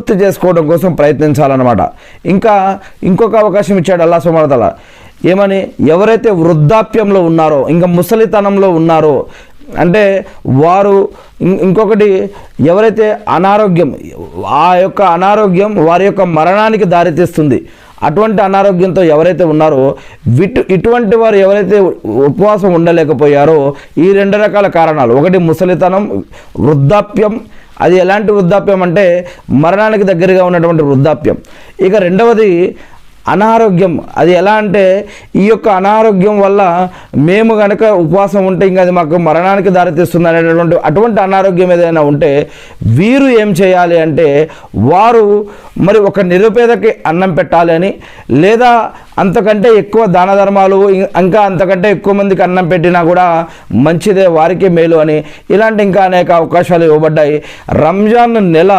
పూర్తి చేసుకోవడం కోసం ప్రయత్నించాలన్నమాట. ఇంకా ఇంకొక అవకాశం ఇచ్చాడు అల్లాహ్ సుబ్హానహు వ తఆలా. ఏమని? ఎవరైతే వృద్ధాప్యంలో ఉన్నారో, ఇంకా ముసలితనంలో ఉన్నారో, అంటే వారు ఇంకొకటి ఎవరైతే అనారోగ్యం, ఆ యొక్క అనారోగ్యం వారి యొక్క మరణానికి దారితీస్తుంది, అటువంటి అనారోగ్యంతో ఎవరైతే ఉన్నారో ఇటువంటి వారు ఎవరైతే ఉపవాసం ఉండలేకపోయారో ఈ 2 రకాల కారణాలు, ఒకటి ముసలితనం, వృద్ధాప్యం. అది ఎలాంటి వృద్ధాప్యం అంటే మరణానికి దగ్గరగా ఉన్నటువంటి వృద్ధాప్యం. ఇక రెండవది అనారోగ్యం. అది ఎలా అంటే ఈ యొక్క అనారోగ్యం వల్ల మేము కనుక ఉపవాసం ఉంటే ఇంకా అది మాకు మరణానికి దారితీస్తుంది అనేటటువంటి అటువంటి అనారోగ్యం ఏదైనా ఉంటే వీరు ఏం చేయాలి అంటే వారు మరి ఒక నిరుపేదకి అన్నం పెట్టాలి అని, లేదా అంతకంటే ఎక్కువ దాన ధర్మాలు, ఇంకా అంతకంటే ఎక్కువ మందికి అన్నం పెట్టినా కూడా మంచిదే, వారికి మేలు అని, ఇలాంటి ఇంకా అనేక అవకాశాలు ఇవ్వబడ్డాయి. రంజాన్ నెల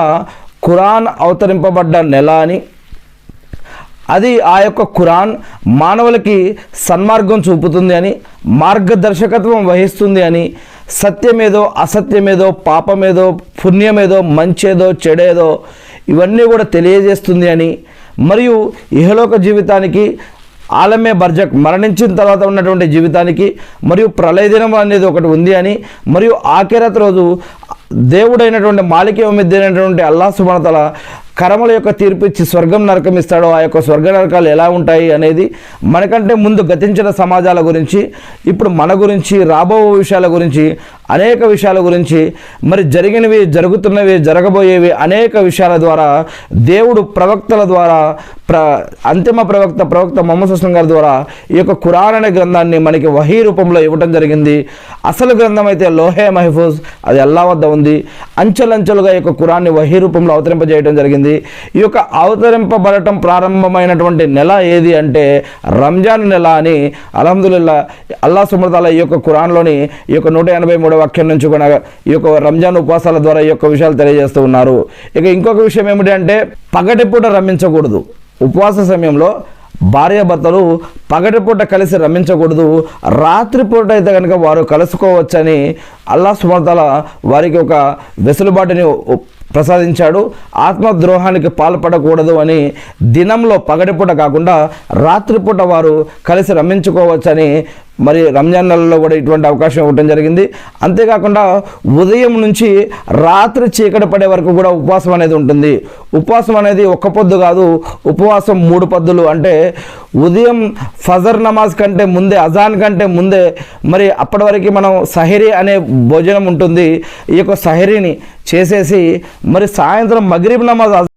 ఖురాన్ అవతరింపబడ్డ నెల అని, అది ఆ యొక్క ఖురాన్ మానవులకి సన్మార్గం చూపుతుంది అని, మార్గదర్శకత్వం వహిస్తుంది అని, సత్యమేదో అసత్యమేదో, పాపమేదో పుణ్యమేదో, మంచేదో చెడేదో ఇవన్నీ కూడా తెలియజేస్తుంది అని, మరియు ఇహలోక జీవితానికి, ఆలమే బర్జక్ మరణించిన తర్వాత ఉన్నటువంటి జీవితానికి, మరియు ప్రళయ దినం అనేది ఒకటి ఉంది అని, మరియు ఆఖిరత్ రోజు దేవుడైనటువంటి మాలిక్ యౌమిద్దీన్ అయినటువంటి అల్లాహ్ సుబ్హానహు వ తఆలా కర్మల యొక్క తీర్పు ఇచ్చి స్వర్గం నరకం ఇస్తాడో ఆ యొక్క స్వర్గ నరకాలు ఎలా ఉంటాయి అనేది, మనకంటే ముందు గతించిన సమాజాల గురించి, ఇప్పుడు మన గురించి, రాబో విషయాల గురించి, అనేక విషయాల గురించి, మరి జరిగినవి, జరుగుతున్నవి, జరగబోయేవి అనేక విషయాల ద్వారా దేవుడు ప్రవక్తల ద్వారా, అంతిమ ప్రవక్త ముహమ్మద్ సల్లల్లాహు గారి ద్వారా ఈ యొక్క ఖురాన్ అనే గ్రంథాన్ని మనకి వహీ రూపంలో ఇవ్వటం జరిగింది. అసలు గ్రంథం అయితే లోహే మహఫూజ్, అది అల్లాహ్ వద్ద ఉంది. అంచెలంచెలుగా ఈ యొక్క ఖురాన్ని వహీ రూపంలో అవతరింపజేయడం జరిగింది. ఈ యొక్క అవతరింపబడటం ప్రారంభమైనటువంటి నెల ఏది అంటే రంజాన్ నెల అని అల్హమ్దులిల్లా అల్లాహ్ సుబ్హానహు వ తఆలా ఈ యొక్క ఖురాన్లోని ఈ యొక్క 183వ వాక్యం నుంచి కూడా ఈ యొక్క రంజాన్ ఉపవాసాల ద్వారా ఈ యొక్క విషయాలు తెలియజేస్తూ ఉన్నారు. ఇక ఇంకొక విషయం ఏమిటి అంటే పగటిపూట రమ్మించకూడదు. ఉపవాస సమయంలో భార్యాభర్తలు పగటిపూట కలిసి రమ్మించకూడదు. రాత్రిపూట అయితే కనుక వారు కలుసుకోవచ్చని అల్లాహ్ సుబ్హానహు వ తఆలా వారికి ఒక వెసులుబాటుని ప్రసాదించాడు. ఆత్మద్రోహానికి పాల్పడకూడదు అని దినంలో పగటిపూట కాకుండా రాత్రిపూట వారు కలిసి రమ్మించుకోవచ్చని మరి రంజాన్ నెలలో కూడా ఇటువంటి అవకాశం ఇవ్వడం జరిగింది. అంతేకాకుండా ఉదయం నుంచి రాత్రి చీకటి పడే వరకు కూడా ఉపవాసం అనేది ఉంటుంది. ఉపవాసం అనేది ఒక్క పొద్దు కాదు, ఉపవాసం 3 పొద్దులు. అంటే ఉదయం ఫజర్ నమాజ్ కంటే ముందే, అజాన్ కంటే ముందే మరి అప్పటి వరకు మనం సహరీ అనే భోజనం ఉంటుంది. ఈ యొక్క సహరీని చేసేసి మరి సాయంత్రం మగ్రిబ్ నమాజ్